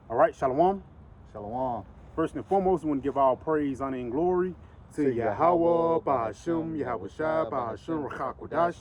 All right, Shalom. Shalom. First and foremost, we want to give all praise, honor, and glory to Yahweh, Bahashim, Yahweh Shai, Bahashim, Rachakodash.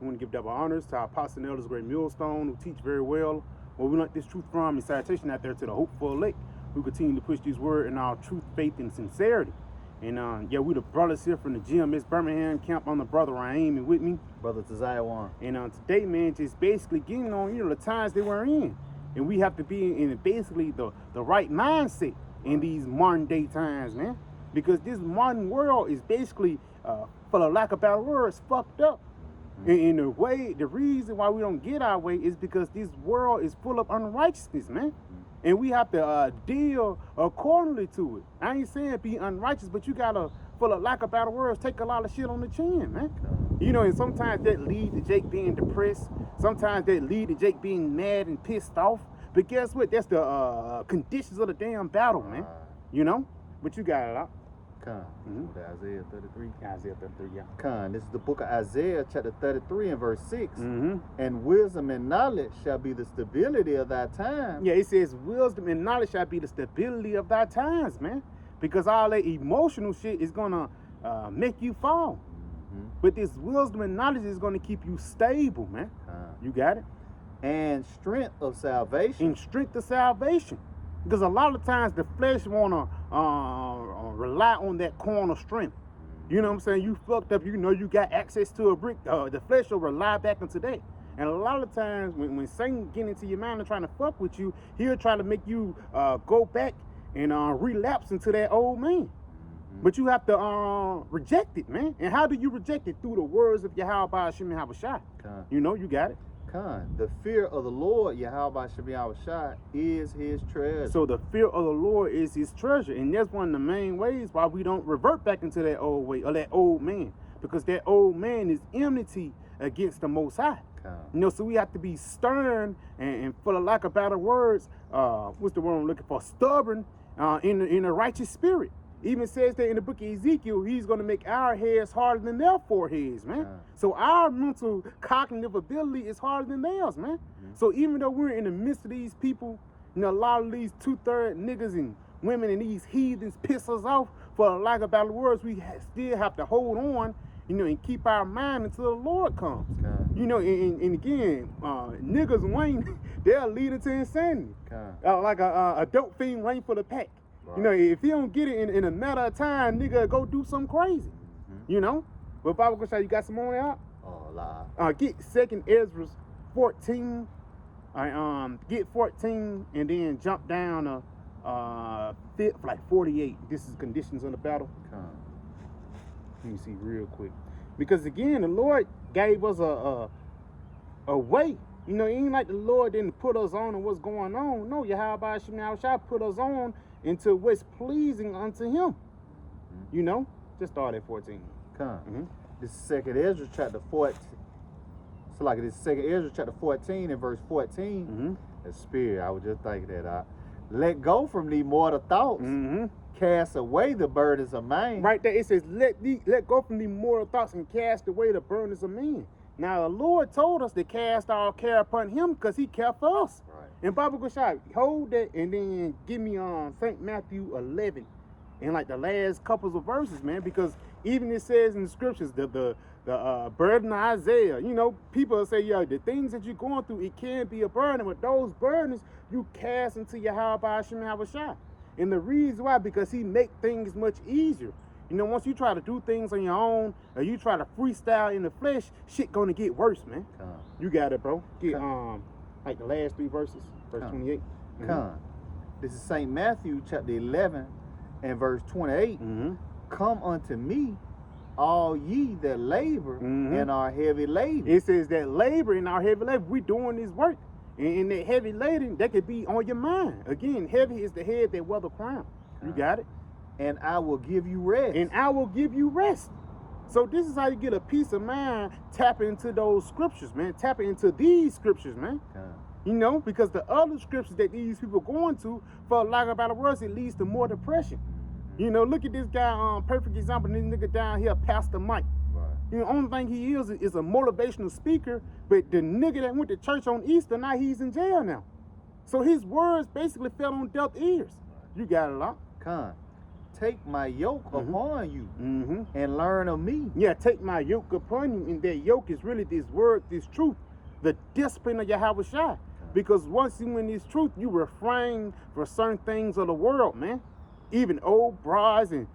We want to give double honors to our apostle and elders, Great Millstone, who teach very well. Where we learned this truth from, and citation out there to the hopeful elect. We continue to push this word in our truth, faith, and sincerity. And we the brothers here from the GMS Birmingham camp. I'm the brother Raheem, and with me, Brother Tazaya Wan. And today, man, just basically getting on, the times they were in. And we have to be in basically the right mindset in these modern day times, man. Because this modern world is basically, for the lack of better words, fucked up. And the reason why we don't get our way is because this world is full of unrighteousness, man. And we have to deal accordingly to it. I ain't saying be unrighteous, but you gotta, for the lack of better words, take a lot of shit on the chin, man. And sometimes that lead to Jake being depressed. Sometimes that lead to Jake being mad and pissed off. But guess what? That's the conditions of the damn battle, man. But you got it out. Isaiah 33. Isaiah 33, yeah. This is the book of Isaiah, chapter 33 and verse 6. And wisdom and knowledge shall be the stability of thy time. Yeah, it says wisdom and knowledge shall be the stability of thy times, man. Because all that emotional shit is gonna make you fall. But this wisdom and knowledge is gonna keep you stable, man. You got it? And strength of salvation. And strength of salvation. Because a lot of times the flesh wanna rely on that corner strength. You know what I'm saying? You fucked up, you got access to a brick. The flesh will rely back into that. And a lot of times when Satan get into your mind and trying to fuck with you, he'll try to make you go back and relapse into that old man. But you have to reject it, man. And how do you reject it? Through the words of Yahweh Bahashim and Yahweh Shai. You got it. The fear of the Lord, Yahweh Shabbat Shai, is his treasure. So the fear of the Lord is his treasure. And that's one of the main ways why we don't revert back into that old way or that old man. Because that old man is enmity against the Most High. So we have to be stern and for the lack of better words, what's the word I'm looking for? Stubborn in a righteous spirit. Even says that in the book of Ezekiel, he's going to make our heads harder than their foreheads, man. So our mental cognitive ability is harder than theirs, man. So even though we're in the midst of these people, a lot of these 2/3 niggas and women and these heathens piss us off, for the lack of better words, we still have to hold on, and keep our mind until the Lord comes. And again, niggas Wayne, they'll lead into insanity. Like a dope fiend running for the pack. Right. If he don't get it in a matter of time, nigga, go do something crazy. But Bible Ghost, you got some more out? Oh, get 2nd Ezra 14. Get 14 and then jump down to 48. This is conditions of the battle. Let me see real quick. Because again, the Lord gave us a way. It ain't like the Lord didn't put us on and what's going on. No, Yahweh Shai put us on into what's pleasing unto him. Just start at 14. This is 2nd Ezra chapter 14. So like this is 2nd Ezra chapter 14 and verse 14. The spirit, I was just thinking that let go from these mortal thoughts. Cast away the burdens of man. Right there it says let go from these mortal thoughts and cast away the burdens of men. Now the Lord told us to cast our care upon him because he cared for us. Right. And Bible Ghost, hold that and then give me St. Matthew 11 and like the last couple of verses, man, because even it says in the scriptures the burden of Isaiah, people say, the things that you're going through, it can be a burden, but those burdens you cast into Yahweh Bahashim Yahweh Shai. And the reason why, because he make things much easier. Once you try to do things on your own, or you try to freestyle in the flesh, shit gonna get worse, man. You got it, bro. Get like the last 3 verses, verse 28. This is St. Matthew chapter 11 and verse 28. Come unto me, all ye that labor and are heavy laden. It says that labor and are heavy laden. We doing this work. And that heavy laden, that could be on your mind. Again, heavy is the head that wear the crown. You got it? And I will give you rest. And I will give you rest. So this is how you get a peace of mind. Tap into those scriptures, man. Tap into these scriptures, man. Because the other scriptures that these people are going to, for lack of better words, it leads to more depression. Look at this guy, perfect example, this nigga down here, Pastor Mike. The only thing he is a motivational speaker, but the nigga that went to church on Easter, now he's in jail now. So his words basically fell on deaf ears. You got it, lot. Con. Take my yoke upon you and learn of me. Yeah, take my yoke upon you. And that yoke is really this word, this truth, the discipline of Yahweh Shai. Because once you in this truth, you refrain from certain things of the world, man. Even old brides and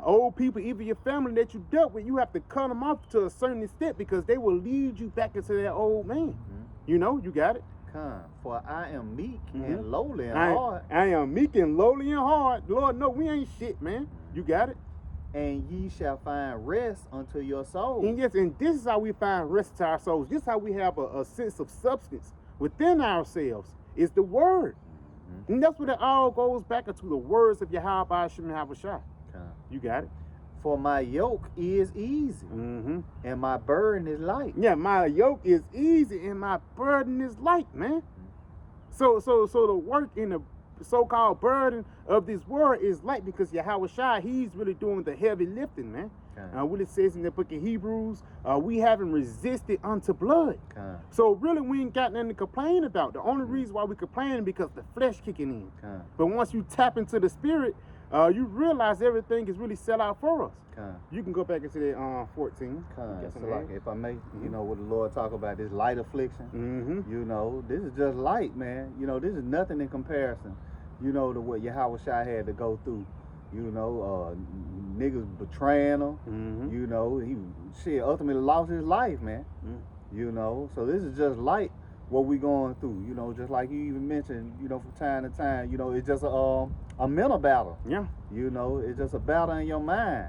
old people, even your family that you dealt with, you have to cut them off to a certain extent because they will lead you back into that old man. You know, you got it. For I am meek and lowly and hard. I am meek and lowly and hard. Lord, no, we ain't shit, man. You got it. And ye shall find rest unto your soul. And yes, and this is how we find rest to our souls. This is how we have a sense of substance within ourselves. Is the word. And that's what it all goes back into, the words of Yahweh Hashem Yahweh Shai. You got it. For my yoke is easy and my burden is light. Yeah, my yoke is easy and my burden is light, man. So the work in the so-called burden of this word is light because Yahweh Shai, he's really doing the heavy lifting, man. What it says in the book of Hebrews, we haven't resisted unto blood. So really we ain't got nothing to complain about. The only reason why we complain is because the flesh kicking in. But once you tap into the spirit, you realize everything is really set out for us. You can go back into that 14. So like, if I may, you know, what the Lord talk about, this light affliction, you know, this is just light, man. You know, this is nothing in comparison, you know, to what Yahweh Shai had to go through. You know, niggas betraying him. You know, he ultimately lost his life, man. You know, so this is just light what we going through. You know, just like you even mentioned, you know, from time to time, you know, it's just a mental battle. Yeah. You know, it's just a battle in your mind.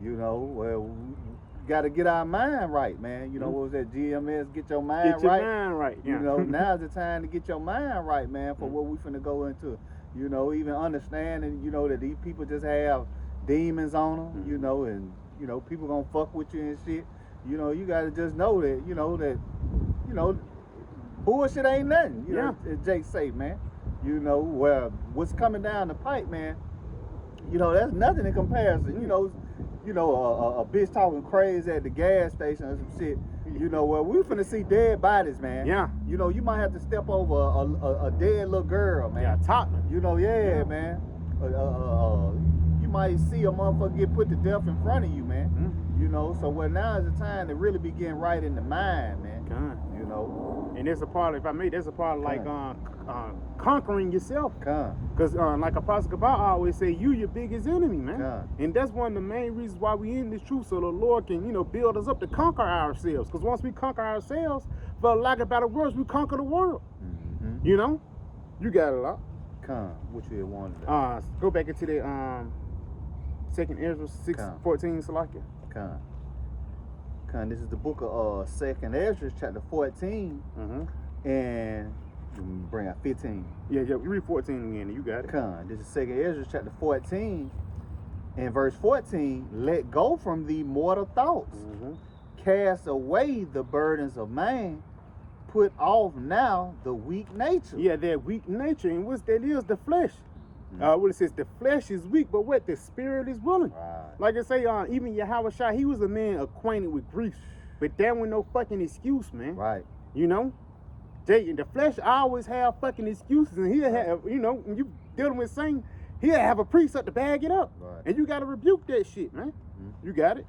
You know, well, we got to get our mind right, man. You know, what was that GMS? Get your mind right. Get your mind right. Yeah. You know, now's the time to get your mind right, man, for what we finna go into. You know, even understanding, you know, that these people just have demons on them, you know, and, you know, people gonna fuck with you and shit. You know, you gotta just know that, you know, bullshit ain't nothing. You know, as Jake say, man. You know, well, what's coming down the pipe, man, you know, that's nothing in comparison. You know, a bitch talking crazy at the gas station or some shit. You know, well, we finna see dead bodies, man. Yeah. You know, you might have to step over a dead little girl, man. Yeah, toddler. You know, man. You might see a motherfucker get put to death in front of you, man. You know, so well, now is the time to really be getting right in the mind, man. You know. And there's a part, if I may, there's a part like conquering yourself. Because like Apostle Kabal always say, you your biggest enemy, man. And that's one of the main reasons why we in this truth, so the Lord can, you know, build us up to conquer ourselves. Because once we conquer ourselves, for lack of better words, we conquer the world. You know? You got it, lot. What you wanted. Go back into the Second Ezra 6:14, Salakia. This is the book of Second Ezra, chapter 14, and bring out 15. Yeah, we read 14 again. You got it. This is Second Ezra, chapter 14, and verse 14. Let go from thee mortal thoughts, cast away the burdens of man, put off now the weak nature. Yeah, that weak nature, and what's that is? The flesh. What it says, the flesh is weak, but what? The spirit is willing. Like I say, even Yahweh Shai, he was a man acquainted with grief, but that was no fucking excuse, man. You know, the flesh always have fucking excuses, and he'll have, you know, when you dealing with Satan, he'll have a precept to bag it up, and you gotta rebuke that shit, man. You got it.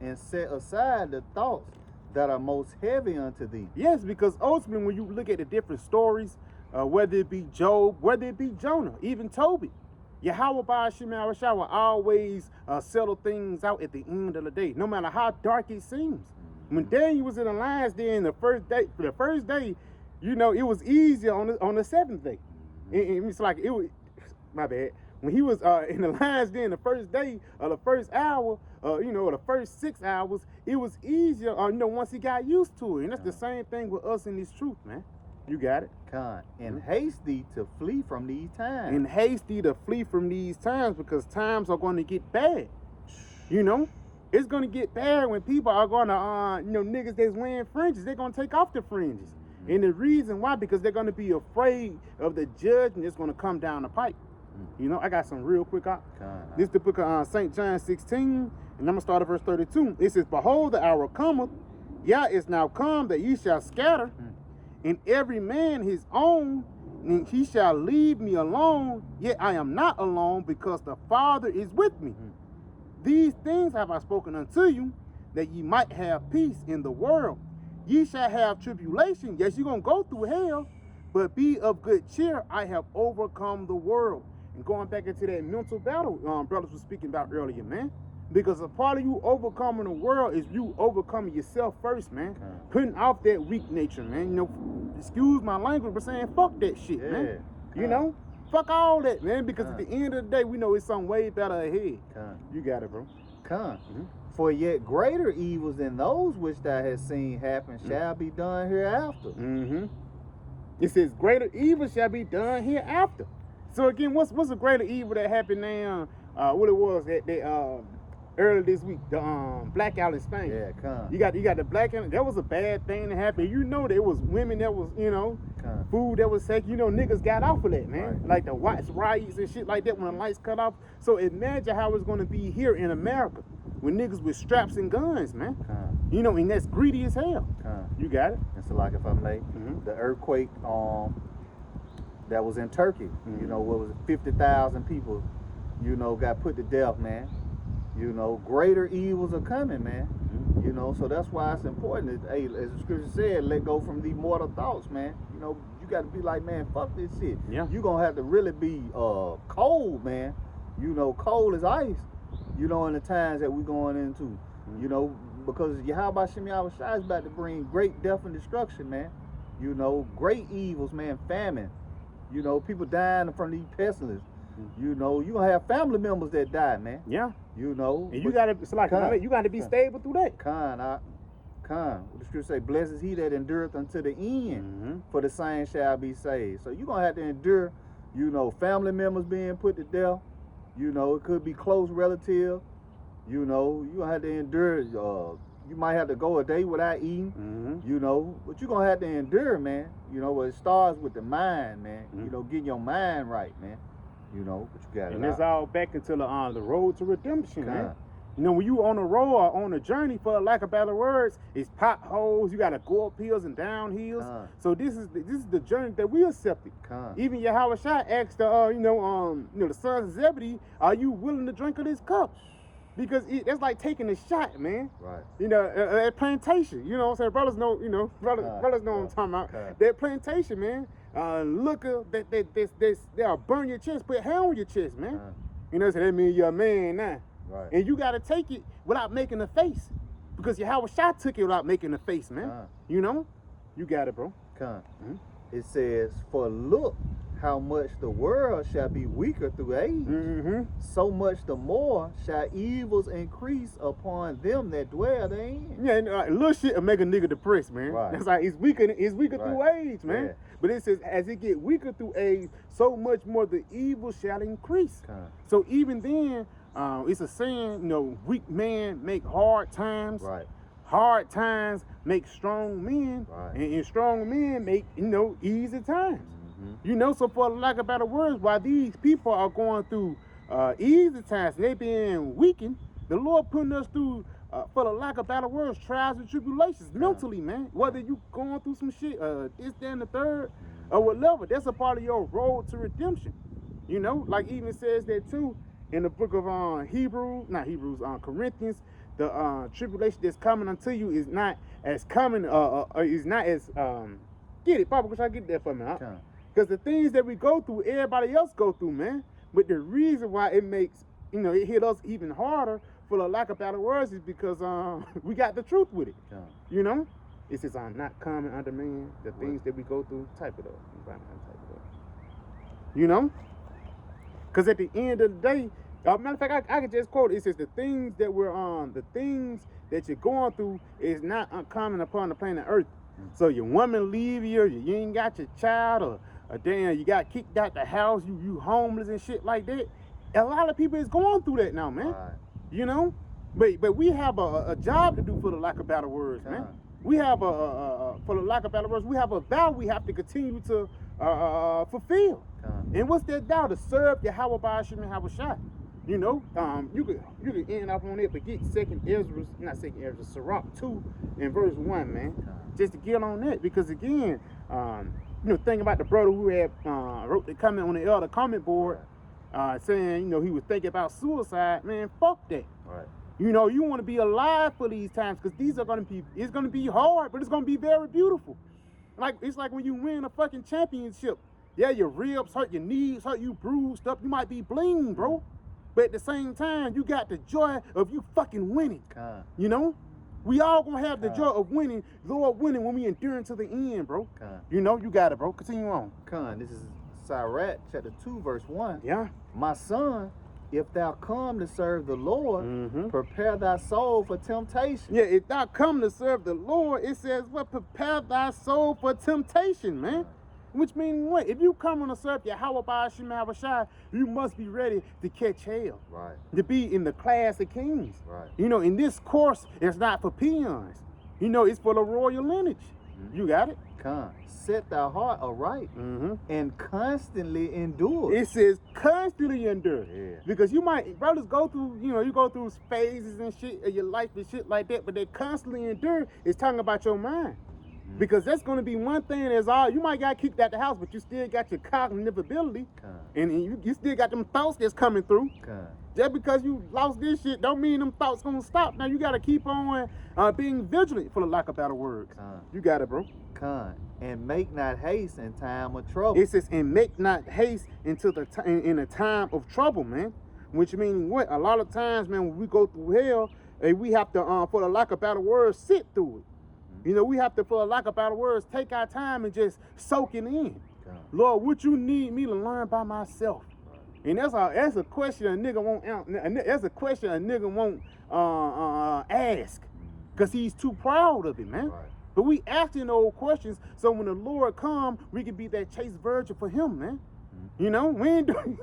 And set aside the thoughts that are most heavy unto thee. Yes, because ultimately, when you look at the different stories, whether it be Job, whether it be Jonah, even Toby, Yahweh Hashem Yahweh Shai will always settle things out at the end of the day, no matter how dark it seems. When Daniel was in the lion's den the first day, you know, it was easier on the seventh day. It's like it was, my bad. When he was in the lion's den the first day or the first hour, you know, the first 6 hours, it was easier, you know, once he got used to it. And that's the same thing with us in this truth, man. You got it. And haste thee to flee from these times. And haste thee to flee from these times, because times are going to get bad. You know, it's going to get bad when people are going to, you know, niggas that's wearing fringes, they're going to take off the fringes. And the reason why, because they're going to be afraid of the judgment that's going to come down the pipe. You know, I got some real quick. This is the book of St. John 16, and I'm going to start at verse 32. It says, behold, the hour cometh, is now come, that ye shall scatter, and every man his own And he shall leave me alone, yet I am not alone, because the Father is with me. These things have I spoken unto you, that ye might have peace in the world. Ye shall have tribulation. Yes, you're going to go through hell, but be of good cheer. I have overcome the world. And going back into that mental battle brothers were speaking about earlier, man. Because a part of you overcoming the world is you overcoming yourself first, man. Putting off that weak nature, man. You know, excuse my language, but saying fuck that shit, man. You know? Fuck all that, man. Because at the end of the day, we know it's something way better ahead. You got it, bro. For yet greater evils than those which thou hast seen happen shall be done hereafter. It says greater evil shall be done hereafter. So again, what's a greater evil that happened now? What it was that earlier this week, the blackout in Spain. You got the blackout. That was a bad thing that happened. You know, there was women that was, you know, food that was taken. You know, niggas got off of that, man. Like the watch riots and shit like that when the lights cut off. So imagine how it's gonna be here in America when niggas with straps and guns, man. You know, and that's greedy as hell. You got it. And so, like, if I may, the earthquake that was in Turkey, you know, what was it, 50,000 people, you know, got put to death, man. You know, greater evils are coming, man. You know, so that's why it's important that, hey, as the scripture said, let go from the mortal thoughts, man. You know, you got to be like, man, fuck this shit. You're going to have to really be cold, man. You know, cold as ice, you know, in the times that we're going into. You know, because Yahweh Shem Yahweh Shai is about to bring great death and destruction, man. You know, great evils, man, famine. You know, people dying from these pestilence. You know, you gonna have family members that die, man. You know. And you gotta, it's like, you gotta be stable through that. The scripture say, blessed is he that endureth unto the end, for the same shall be saved. So you're gonna have to endure, you know, family members being put to death. You know, it could be close relative. You know, you gonna have to endure, you might have to go a day without eating, you know, but you're gonna have to endure, man. You know, it starts with the mind, man. You know, getting your mind right, man. You know, but you got it. And it's all back into the road to redemption, man. You know, when you on a road or on a journey, for lack of better words, it's potholes. You got to go up hills and down hills. So this is the journey that we accepted. Even Yahweh Shai asked the sons of Zebedee, "Are you willing to drink of this cup?" Because that's like taking a shot, man. You know, at plantation. You know what I'm saying? Brothers know. You know, brothers know what I'm talking about. That plantation, man. Liquor, they'll burn your chest, put hair on your chest, man. You know, so that means you're a man now. And you gotta take it without making a face. Because Yahweh Shai took it without making a face, man. You know? You got it, bro. It says, for look how much the world shall be weaker through age, so much the more shall evils increase upon them that dwell therein. Yeah, and little shit will make a nigga depressed, man. That's like it's weaker through age, man. But it says, as it get weaker through age, so much more the evil shall increase. So even then, it's a saying, you know, weak men make hard times. Hard times make strong men, and strong men make, you know, easy times. You know, so for lack of better words, while these people are going through easy times, and they being weakened, the Lord putting us through, for the lack of better words, trials and tribulations mentally, man. Whether you going through some shit, this, that, and the third, or whatever, that's a part of your road to redemption. You know, like even says that too in the book of Corinthians. The tribulation that's coming unto you is not as coming, is not as get it, Papa, wish I get that for me, huh? Because the things that we go through, everybody else go through, man. But the reason why it makes, you know, it hit us even harder, for the lack of better words, is because we got the truth with it. You know? It says, I'm not coming under man. The things that we go through, type it up. You know? Because at the end of the day, matter of fact, I can just quote it. It says, the things that we're on, the things that you're going through is not uncommon upon the planet Earth. So your woman leave you ain't got your child, or damn, you got kicked out the house, you homeless and shit like that. A lot of people is going through that now, man. You know? But we have a job to do, for the lack of better words, man. We have for the lack of better words, we have a vow we have to continue to fulfill. And what's that vow? To serve Yahweh by Hashem and Yahweh Shai. You know, you could end up on it, but get Sirach 2 and verse 1, man. Just to get on that, because again, think about the brother who had wrote the comment on the other comment board, saying, he was thinking about suicide. Man, fuck that. Right. You want to be alive for these times, because these are it's gonna be hard, but it's gonna be very beautiful. It's like when you win a fucking championship. Yeah, your ribs hurt, your knees hurt, you bruised up, you might be bling, bro. But at the same time, you got the joy of you fucking winning. We all gonna have the joy of winning, Lord winning, when we endure until the end, bro. You got it, bro. Continue on. This is Sirach chapter 2, verse 1. Yeah. My son, if thou come to serve the Lord, prepare thy soul for temptation. Yeah, if thou come to serve the Lord, it says, prepare thy soul for temptation, man. Which means what? If you come on to serve Yahweh Ba'ashim Havashai, you must be ready to catch hell. Right. To be in the class of kings. Right. In this course, it's not for peons. It's for the royal lineage. You got it? Set thy heart aright and constantly endure. It says constantly endure. Yeah. Because brothers go through, you go through phases and shit of your life and shit like that, but they constantly endure is talking about your mind. Because that's going to be one thing that's all. You might got kicked out the house, but you still got your cognitive ability. And you still got them thoughts that's coming through. Just because you lost this shit don't mean them thoughts going to stop. Now you got to keep on being vigilant, for the lack of better words. You got it, bro. And make not haste in time of trouble. It says, and make not haste until in a time of trouble, man. Which means what? A lot of times, man, when we go through hell, we have to, for the lack of better words, sit through it. We have to, for the lack of better words, take our time and just soak it in. Lord, what you need me to learn by myself? And that's a question a nigga won't answer. That's a question a nigga won't ask, because he's too proud of it, man. Right. But we asking those questions so when the Lord come, we can be that chaste virgin for him, man. We ain't doing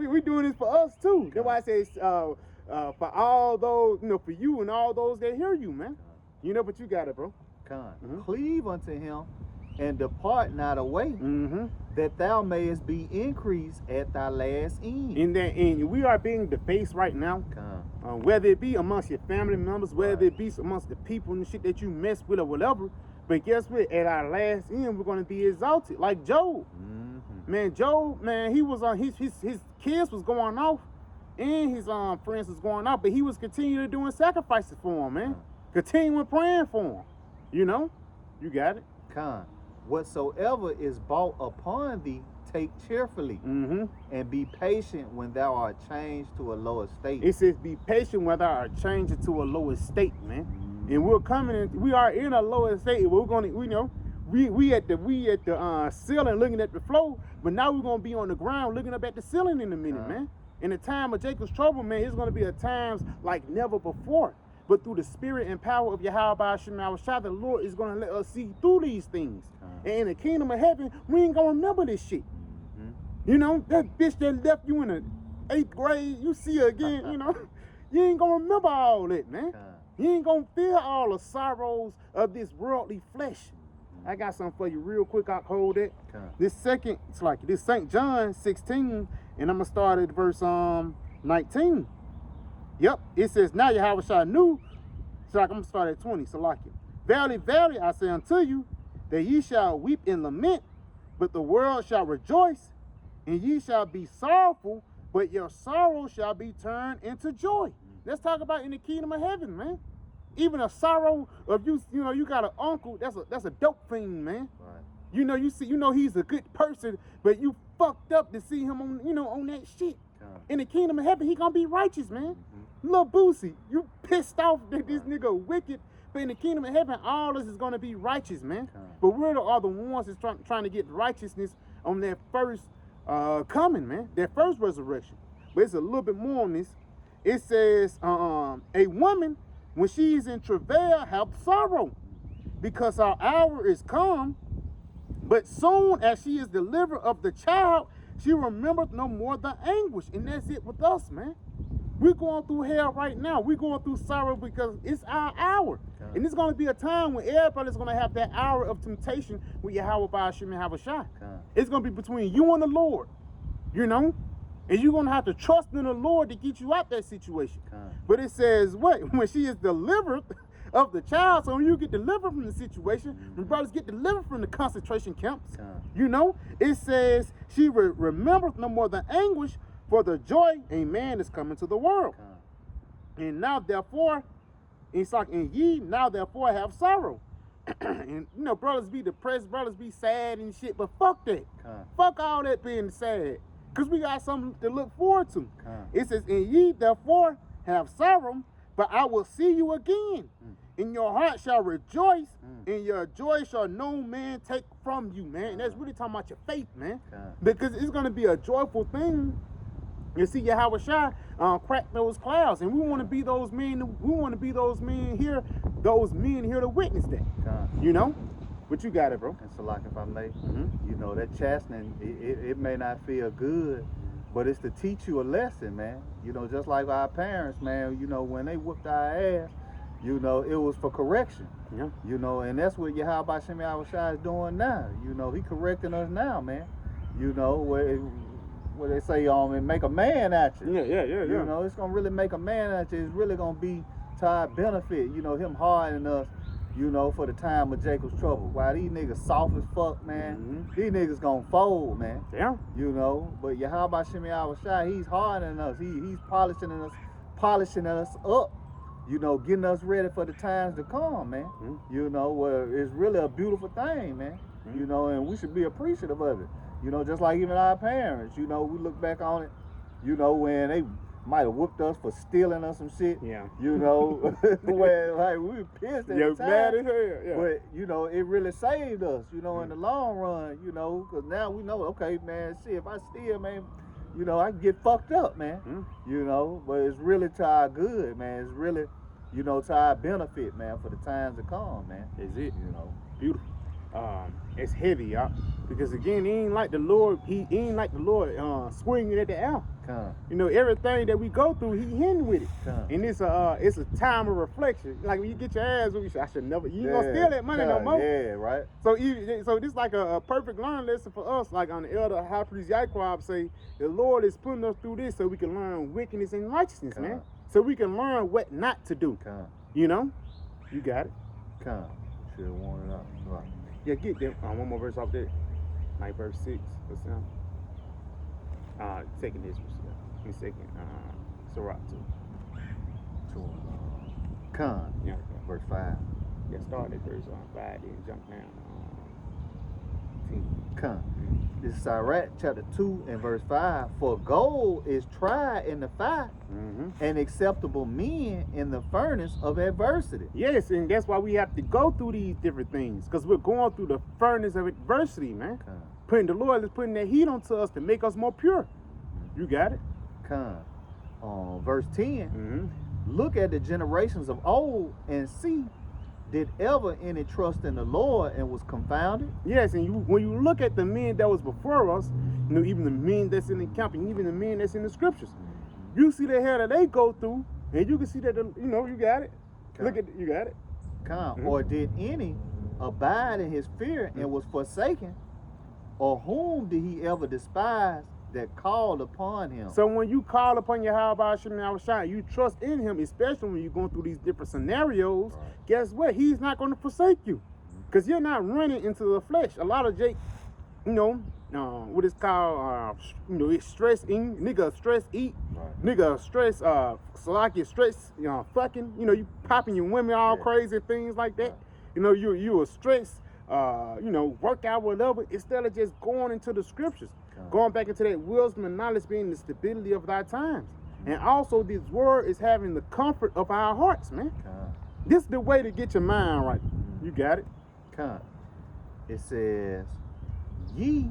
we doing this for us too. That's why I say for all those, for you and all those that hear you, man. But you got it, bro. Cleave unto him and depart not away, that thou mayest be increased at thy last end. In that end, we are being debased right now. Whether it be amongst your family members, whether it be amongst the people and the shit that you mess with or whatever. But guess what? At our last end, we're going to be exalted. Like Job. Man, Job, man, he was on his kids was going off, and his friends was going off, but he was continuing doing sacrifices for him, man. Continuing praying for him. You got it. Whatsoever is brought upon thee, take cheerfully, and be patient when thou art changed to a lower state. It says, be patient when thou art changed to a lower state, man. And we are in a lower state. We're gonna, we at the ceiling looking at the floor, but now we're gonna be on the ground looking up at the ceiling in a minute, man. In the time of Jacob's trouble, man, it's gonna be a times like never before. But through the spirit and power of Yahweh Ba'ashim Havashai, the Lord is going to let us see through these things. And in the kingdom of heaven, we ain't going to remember this shit. That bitch that left you in the 8th grade, you see her again, you ain't going to remember all that, man. You ain't going to feel all the sorrows of this worldly flesh. I got something for you real quick. I'll hold it. This St. John 16, and I'm going to start at verse 19. Yep, it says, now Yahweh knew. So I'm going to start at 20. Verily, verily, I say unto you, that ye shall weep and lament, but the world shall rejoice, and ye shall be sorrowful, but your sorrow shall be turned into joy. Let's talk about in the kingdom of heaven, man. Even a sorrow of you got an uncle, that's a dope thing, man. Right. He's a good person, but you fucked up to see him on that shit. In the kingdom of heaven, he gonna be righteous, man. Lil Boosie, you pissed off that this nigga wicked, but in the kingdom of heaven, all this is gonna be righteous, man. But we're the ones that's trying to get righteousness on their first coming, man. Their first resurrection. But it's a little bit more on this. It says, a woman, when she is in travail, have sorrow, because our hour is come. But soon as she is delivered of the child, she remembered no more the anguish. And that's it with us, man. We're going through hell right now. We're going through sorrow because it's our hour. And it's going to be a time when everybody's going to have that hour of temptation with Yahweh Ba'ashim Havashai. It's going to be between you and the Lord, And you're going to have to trust in the Lord to get you out that situation. But it says what? When she is delivered of the child. So when you get delivered from the situation, when brothers get delivered from the concentration camps, you know, it says she remembers no more the anguish for the joy a man is coming to the world. And now therefore, it's like, and ye now therefore have sorrow. And you know, brothers be depressed, brothers be sad and shit, but fuck that. Fuck all that being sad. Cause we got something to look forward to. It says, and ye therefore have sorrow, but I will see you again. And your heart shall rejoice, and your joy shall no man take from you, man. And that's really talking about your faith, man. Because it's gonna be a joyful thing. You see Yahweh Shai crack those clouds, and we want to be those men. We want to be those men here to witness that. You know, but you got it, bro. And so, like, if I may, you know, that chastening, it may not feel good, but it's to teach you a lesson, man. You know, just like our parents, man. You know, when they whooped our ass, you know, it was for correction. Yeah. You know, and that's what Yahweh Shem Yahushua is doing now. You know, he correcting us now, man. You know, where they say, and make a man at you. Yeah. You know, it's gonna really make a man at you. It's really gonna be to our benefit. You know, him hardening us, you know, for the time of Jacob's trouble. While these niggas soft as fuck, man, these niggas gonna fold, man. Yeah. You know, but Yahweh Shem Yahushua, he's hardening us. He's polishing us up. You know, getting us ready for the times to come, man. You know, where it's really a beautiful thing, man. You know, and we should be appreciative of it. You know, just like even our parents, you know, we look back on it, you know, when they might have whooped us for stealing us some shit. Yeah. You know, where like we were pissed at the time. Mad as hell. Yeah. But, you know, it really saved us, you know, in the long run, you know, because now we know, okay, man, see, if I steal, man, you know, I can get fucked up, man. You know, but it's really to our good, man. It's really, you know, to our benefit, man, for the times to come, man. Is it? You know. Beautiful. It's heavy, y'all. Because again, he ain't like the Lord swinging at the air. You know, everything that we go through, he hitting with it. And it's a time of reflection. Like when you get your ass whooped, you say, I should never, you ain't gonna steal that money no more. Yeah, right. So this like a perfect learning lesson for us. Like on the elder high priest Yaquab say, the Lord is putting us through this so we can learn wickedness and righteousness, man. So we can learn what not to do. You know? You got it. Should have worn it out. Right. Yeah, get them. One more verse off there. Like verse 6 or something. Second Israel. Second Sirach 2. Yeah, verse 5. Yeah, start at verse 5, then jump down 10. This is Sirach chapter 2 and verse 5. For gold is tried in the fire, and acceptable men in the furnace of adversity. Yes, and that's why we have to go through these different things, because we're going through the furnace of adversity, man. The Lord is putting that heat onto us to make us more pure. You got it. Verse 10. Look at the generations of old and see, did ever any trust in the Lord and was confounded? Yes, and when you look at the men that was before us, you know, even the men that's in the camp, and even the men that's in the scriptures, you see the hell that they go through, and you can see that, you know, you got it. Look at, you got it. Or did any abide in his fear and was forsaken? Or whom did he ever despise that called upon him? So when you call upon Yahweh Shem Yahushua, you trust in him, especially when you're going through these different scenarios. Guess what? He's not going to forsake you, because you're not running into the flesh. A lot of Jake, you know, what it's called, you know, it's stress eating. Nigga stress eat. Nigga stress, Salakia stress, you know, fucking. You know, you popping your women all crazy, things like that. You know, you a stress, you know, workout, whatever, instead of just going into the scriptures. Going back into that wisdom and knowledge being the stability of our times. And also this word is having the comfort of our hearts, man. This is the way to get your mind right. You got it? It says, ye,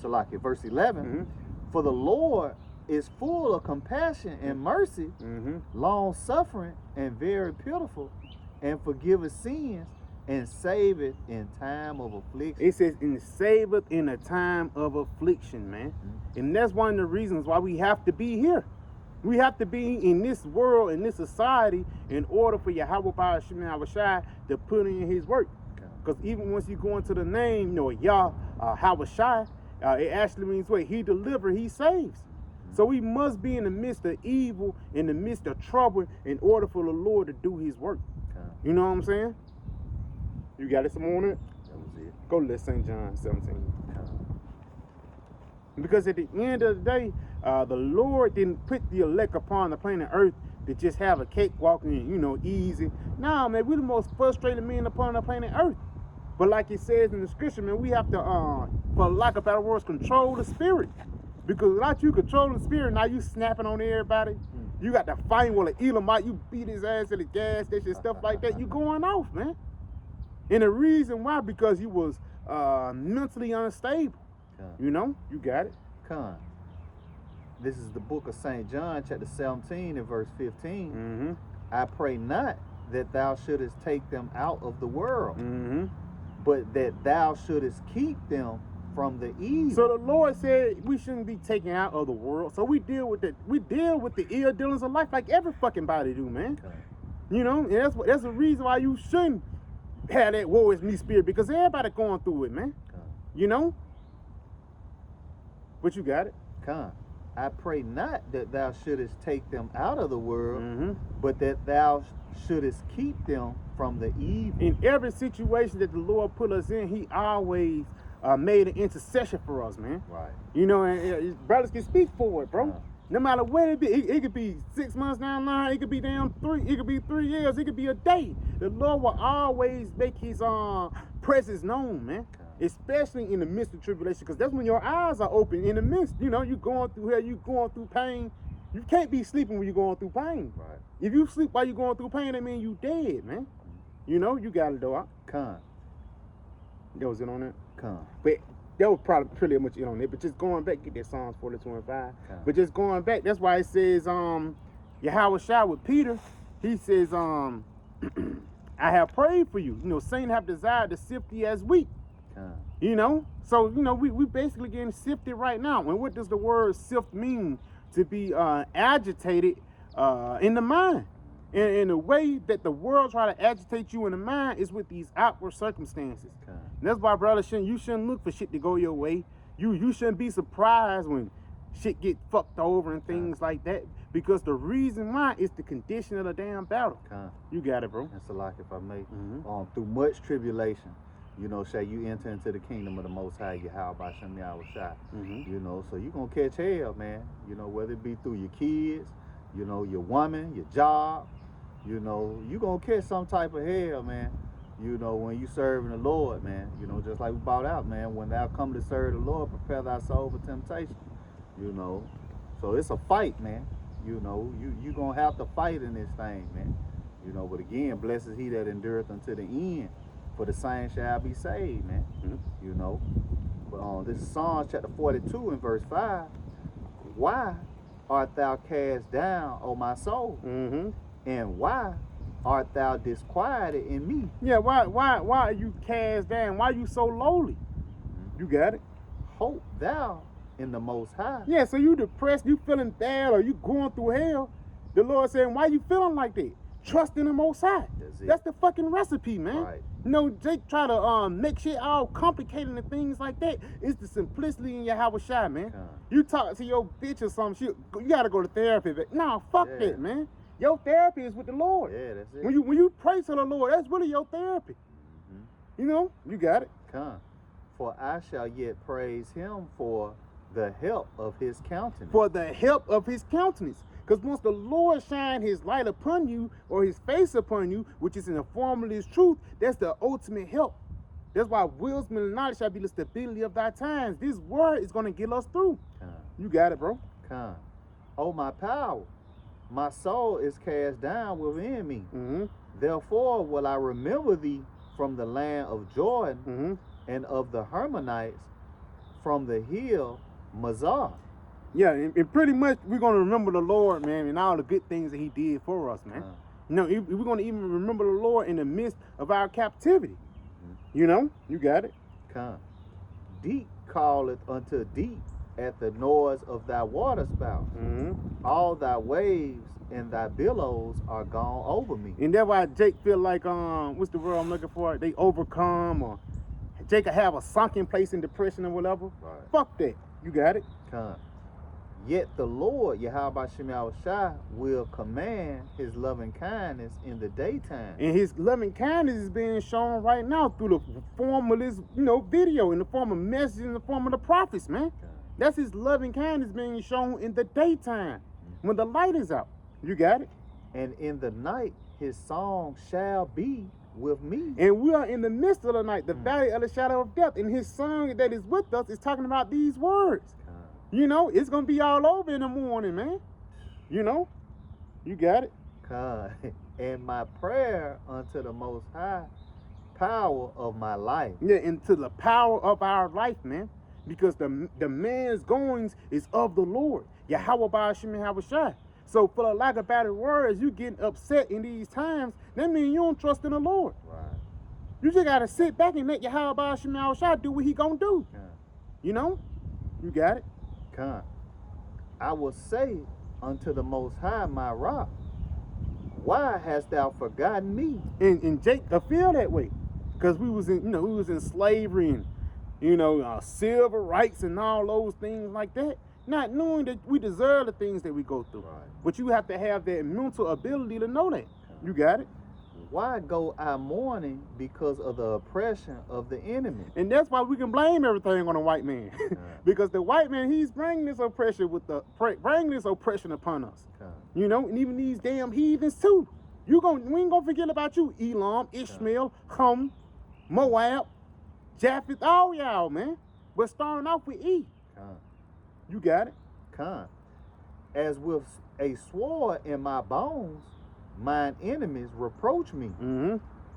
Salakia, verse 11, for the Lord is full of compassion and mercy, long suffering and very pitiful, and forgiveth sins, and saveth in time of affliction. It says, and saveth in a time of affliction, man. And that's one of the reasons why we have to be here. We have to be in this world, in this society, in order for Yahweh Shem Yahushua to put in his work. Because even once you go into the name, you know, Yahweh, it actually means what? He delivers, he saves. So we must be in the midst of evil, in the midst of trouble, in order for the Lord to do his work. You know what I'm saying? You got it some more on it? That was it. Go to St. John 17. Because at the end of the day, the Lord didn't put the elect upon the planet Earth to just have a cakewalk and, you know, easy. Nah, man, we're the most frustrated men upon the planet Earth. But like it says in the scripture, man, we have to, for lack of better words, control the spirit. Because without you controlling the spirit, now you snapping on everybody. You got to fight with an Elamite, you beat his ass at the gas station, stuff like that. You going off, man. And the reason why, because you was mentally unstable. You know, you got it. This is the book of St. John, chapter 17 and verse 15. Mm-hmm. I pray not that thou shouldest take them out of the world, Mm-hmm. but that thou shouldest keep them from the evil. So the Lord said we shouldn't be taken out of the world. So we deal with the ill dealings of life like every fucking body do, man. You know, and that's the reason why you shouldn't have that woe is me spirit, because everybody going through it, man. You know? But you got it. I pray not that thou shouldest take them out of the world, Mm-hmm. but that thou shouldest keep them from the evil. In every situation that the Lord put us in, he always made an intercession for us, man. Right. You know, and brothers can speak for it, bro. No matter what it be, it could be 6 months down the line, it could be down 3, it could be 3 years, it could be a day. The Lord will always make his presence known, man. Especially in the midst of tribulation, because that's when your eyes are open. In the midst, you know, you going through hell, you going through pain. You can't be sleeping when you're going through pain. Right. If you sleep while you're going through pain, that means you dead, man. You know, you got it though. That was it on that. But that was probably pretty much it on it. But just going back, get that Psalms 42:5. But just going back, that's why it says, Yahweh Shai with Peter, he says, I have prayed for you. You know, Satan have desired to sift thee as wheat. You know, so you know we basically getting sifted right now. And what does the word sift mean? To be agitated in the mind. And the way that the world try to agitate you in the mind is with these outward circumstances. And that's why, brother, you shouldn't look for shit to go your way. You shouldn't be surprised when shit get fucked over and things like that. Because the reason why is the condition of the damn battle. You got it, bro. That's a lot, if I may. Through much tribulation, you know, shall you enter into the kingdom of the Most High, Yahweh Bashem Yahweh Shai. You know, so you're going to catch hell, man. You know, whether it be through your kids, you know, your woman, your job, you know, you're going to catch some type of hell, man. You know, when you serving the Lord, man. You know, just like we brought out, man, when thou come to serve the Lord, prepare thy soul for temptation. You know, so it's a fight, man. You know, you going to have to fight in this thing, man. You know, but again, blessed is he that endureth unto the end. For the same shall be saved, man. You know. But this is Psalms chapter 42 and verse 5. Why art thou cast down, O my soul? And why art thou disquieted in me? Yeah, why are you cast down? Why are you so lowly? You got it. Hope thou in the Most High. Yeah, so you depressed, you feeling bad, or you going through hell. The Lord saying, why you feeling like that? Trust in the Most High. That's the fucking recipe, man. Right. You know, Jake try to make shit all complicated and things like that. It's the simplicity in Yahweh Shai, man. You talk to your bitch or some shit, you gotta go to therapy. But no, fuck that, man. Your therapy is with the Lord. Yeah, that's it. When you pray to the Lord, that's really your therapy. You know, you got it. For I shall yet praise him for the help of his countenance. For the help of his countenance. Because once the Lord shine his light upon you, or his face upon you, which is in the form of his truth, that's the ultimate help. That's why wisdom and knowledge shall be the stability of thy times. This word is going to get us through. You got it, bro. Oh, my power, my soul is cast down within me. Therefore will I remember thee from the land of Jordan and of the Hermonites from the hill Mazar. Yeah, and pretty much we're going to remember the Lord, man, and all the good things that he did for us, man. You know, we're going to even remember the Lord in the midst of our captivity. You know, you got it. Deep calleth unto deep at the noise of thy waterspouts. All thy waves and thy billows are gone over me. And that's why Jake feel like, what's the word I'm looking for? They overcome, or Jake could have a sunken place in depression or whatever. Fuck that. You got it. Yet the Lord, Yahweh Shemel Shai, will command his loving kindness in the daytime. And his loving kindness is being shown right now through the form of this, video, in the form of messages, in the form of the prophets, man. That's his loving kindness being shown in the daytime, when the light is out. You got it? And in the night, his song shall be with me. And we are in the midst of the night, the valley of the shadow of death. And his song that is with us is talking about these words. It's going to be all over in the morning, man. You got it. And my prayer unto the Most High, power of my life. Yeah, into the power of our life, man. Because the man's goings is of the Lord. Yahweh Ba'ashim Yahushai. So for the lack of better words, you getting upset in these times, that means you don't trust in the Lord. Right. You just got to sit back and let Yahweh Ba'ashim Yahushai do what he going to do. You got it. I will say unto the Most High, my rock, why hast thou forgotten me? And Jake, I feel that way, because we was in slavery and civil rights and all those things like that, not knowing that we deserve the things that we go through. Right. But you have to have that mental ability to know that. You got it. Why go I mourning because of the oppression of the enemy? And that's why we can blame everything on the white man. Because the white man, he's bringing this oppression upon us. And even these damn heathens too. We ain't gonna forget about you, Elam, Ishmael, Ham, Moab, Japheth, all y'all, man. But starting off with E. You got it. As with a sword in my bones, mine enemies reproach me,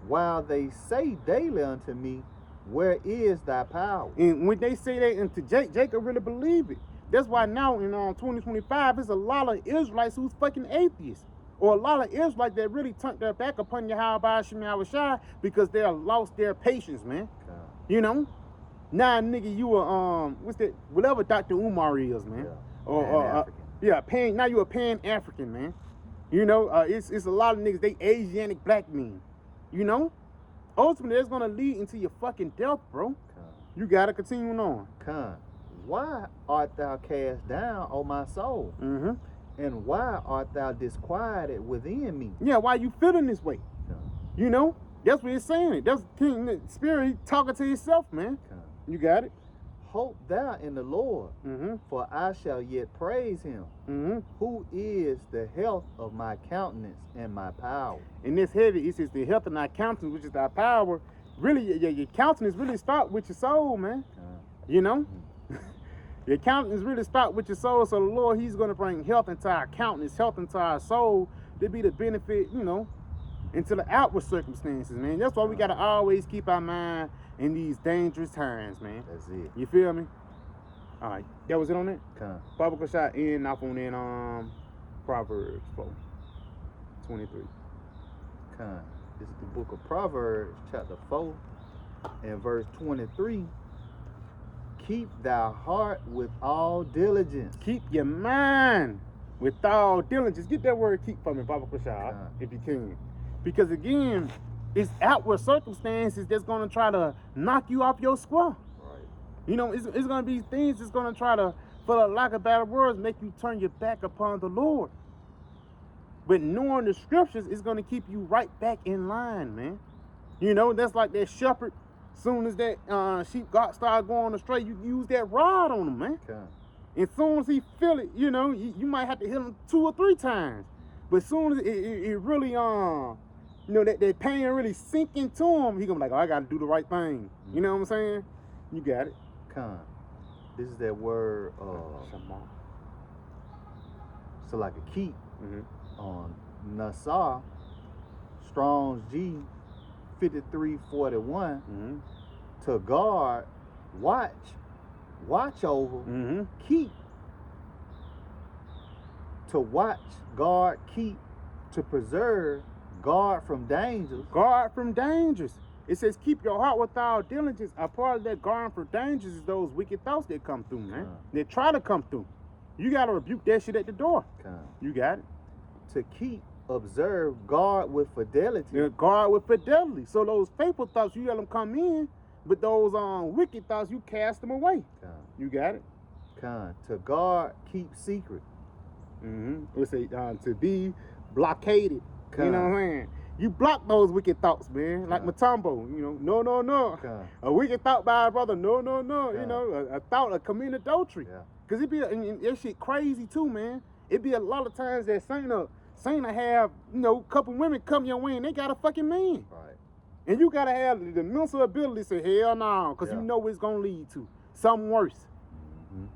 while they say daily unto me, where is thy power? And when they say that into Jacob really believe it. That's why now in 2025, there's a lot of Israelites who's fucking atheists. Or a lot of Israelites that really turned their back upon Yahweh Ba'ashim Yahushai because they have lost their patience, man. Now, nigga, you are whatever Dr. Umar is, man. Now you a Pan-African, man. It's a lot of niggas, they Asiatic black men. Ultimately, that's gonna lead into your fucking death, bro. You gotta continue on. Why art thou cast down, O my soul? And why art thou disquieted within me? Yeah, why you feeling this way? That's what it's saying. That's King Spirit, he talking to himself, man. You got it. Hope thou in the Lord, for I shall yet praise him, who is the health of my countenance and my power. And this heavy, it says the health of thy countenance, which is thy power. Really, your countenance really start with your soul, man. Your countenance really start with your soul. So the Lord, he's going to bring health into our countenance, health into our soul, to be the benefit, into the outward circumstances, man. That's why we got to always keep our mind in these dangerous times, man. That's it. You feel me? All right. That was it on that? Baba Kashai end off on that Proverbs 4:23. This is the book of Proverbs, chapter 4, and verse 23. Keep thy heart with all diligence. Keep your mind with all diligence. Get that word keep from me, Baba Kashai, if you can. Because again, it's outward circumstances that's going to try to knock you off your square. Right. It's going to be things that's going to try to, for the lack of better words, make you turn your back upon the Lord. But knowing the scriptures is going to keep you right back in line, man. That's like that shepherd. Soon as that sheep start going astray, you use that rod on him, man. And soon as he feel it, you might have to hit him 2 or 3 times. But soon as it really that pain really sink into him, he gonna be like, oh, I gotta do the right thing. You know what I'm saying? You got it. This is that word so like a keep on Nassau, Strong's G 5341, to guard, watch over, keep. To watch, guard, keep, to preserve, guard from dangers. Guard from dangers. It says keep your heart with all diligence. A part of that guarding from dangers is those wicked thoughts that come through, man. They try to come through. You got to rebuke that shit at the door. You got it. To keep, observe, guard with fidelity. Yeah, guard with fidelity. So those faithful thoughts, you let them come in, but those wicked thoughts, you cast them away. You got it. To guard, keep secret. Let's say to be blockaded. You know what I'm saying? You block those wicked thoughts, man. Like Matumbo, you know, no. A wicked thought by a brother, no. You know, a thought of committing adultery. Yeah. Cause it be and that shit crazy too, man. It be a lot of times that Saint have, you know, a couple women come your way and they got a fucking man. Right. And you gotta have the mental ability to say, hell no, cause you know what it's gonna lead to. Something worse.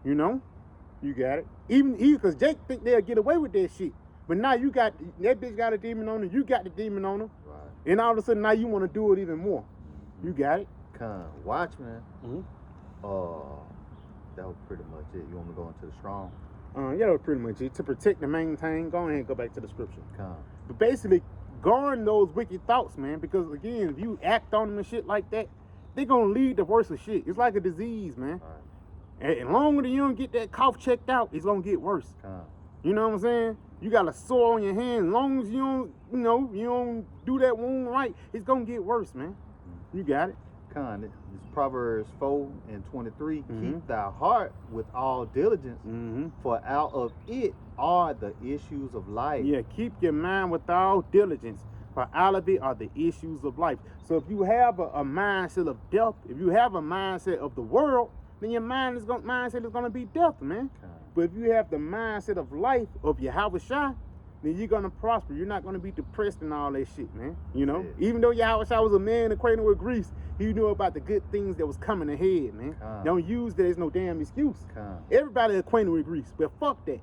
You know? You got it. Even cause Jake think they'll get away with that shit. But now you got, that bitch got a demon on her, you got the demon on her. Right. And all of a sudden now you wanna do it even more. You got it. Watchmen. That was pretty much it. You want me to go into the strong? Yeah, that was pretty much it. To protect and maintain, go ahead and go back to the scripture. Come. But basically, guarding those wicked thoughts, man, because again, if you act on them and shit like that, they're gonna lead to worse of shit. It's like a disease, man. Right. And longer you don't get that cough checked out, it's gonna get worse. Come. You know what I'm saying? You got a sore on your hand. As long as you don't, you don't do that wound right, it's gonna get worse, man. You got it. This Proverbs 4:23. Keep thy heart with all diligence, for out of it are the issues of life. Yeah, keep your mind with all diligence, for out of it are the issues of life. So if you have a mindset of death, if you have a mindset of the world, then your mindset is gonna be death, man. But if you have the mindset of life, of Yahushua, then you're gonna prosper. You're not gonna be depressed and all that shit, man. You know? Even though Yahushua was a man acquainted with griefs, he knew about the good things that was coming ahead, man. Don't use that as no damn excuse. Everybody acquainted with griefs, but fuck that.